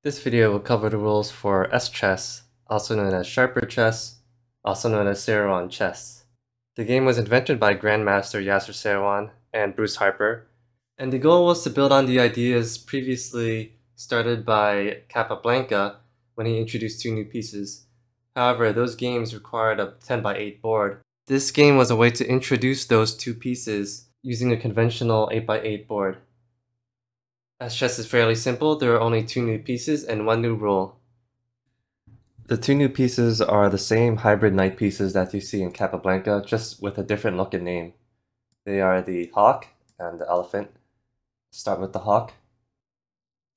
This video will cover the rules for S-chess, also known as Sharper chess, also known as Seirawan chess. The game was invented by Grandmaster Yasser Seirawan and Bruce Harper, and the goal was to build on the ideas previously started by Capablanca when he introduced two new pieces. However, those games required a 10x8 board. This game was a way to introduce those two pieces using a conventional 8x8 board. As chess is fairly simple, there are only two new pieces and one new rule. The two new pieces are the same hybrid knight pieces that you see in Capablanca, just with a different look and name. They are the hawk and the elephant. Start with the hawk.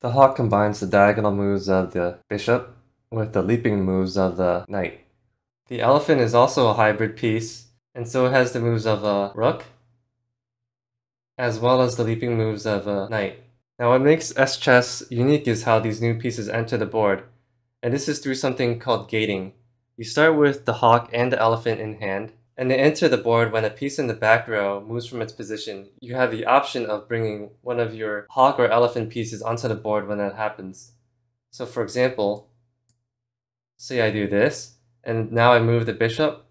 The hawk combines the diagonal moves of the bishop with the leaping moves of the knight. The elephant is also a hybrid piece, and so it has the moves of a rook, as well as the leaping moves of a knight. Now what makes S-chess unique is how these new pieces enter the board, and this is through something called gating. You start with the hawk and the elephant in hand, and they enter the board when a piece in the back row moves from its position. You have the option of bringing one of your hawk or elephant pieces onto the board when that happens. So for example, say I do this, and now I move the bishop.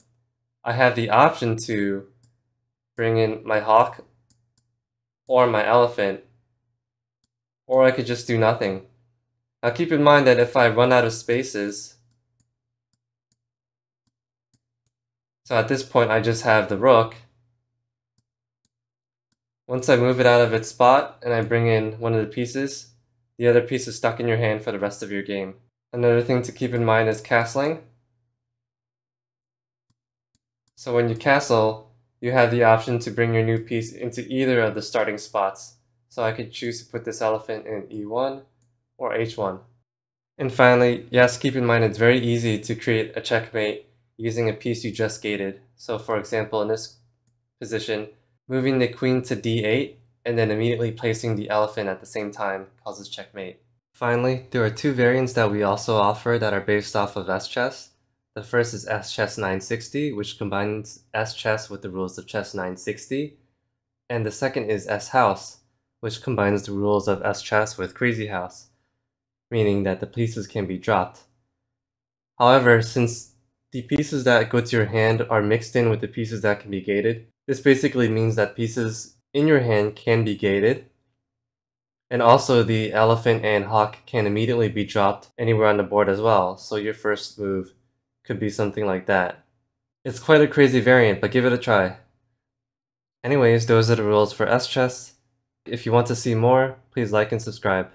I have the option to bring in my hawk or my elephant, or I could just do nothing. Now keep in mind that if I run out of spaces, so at this point I just have the rook. Once I move it out of its spot and I bring in one of the pieces, the other piece is stuck in your hand for the rest of your game. Another thing to keep in mind is castling. So when you castle, you have the option to bring your new piece into either of the starting spots. So I could choose to put this elephant in E1 or H1. And finally, yes, keep in mind it's very easy to create a checkmate using a piece you just gated. So for example, in this position, moving the queen to D8 and then immediately placing the elephant at the same time causes checkmate. Finally, there are two variants that we also offer that are based off of S-chess. The first is S-chess 960, which combines S-chess with the rules of chess 960. And the second is S-house, which combines the rules of S-chess with Crazy House, meaning that the pieces can be dropped. However, since the pieces that go to your hand are mixed in with the pieces that can be gated, this basically means that pieces in your hand can be gated, and also the elephant and hawk can immediately be dropped anywhere on the board as well, so your first move could be something like that. It's quite a crazy variant, but give it a try. Anyways, those are the rules for S-chess. If you want to see more, please like and subscribe.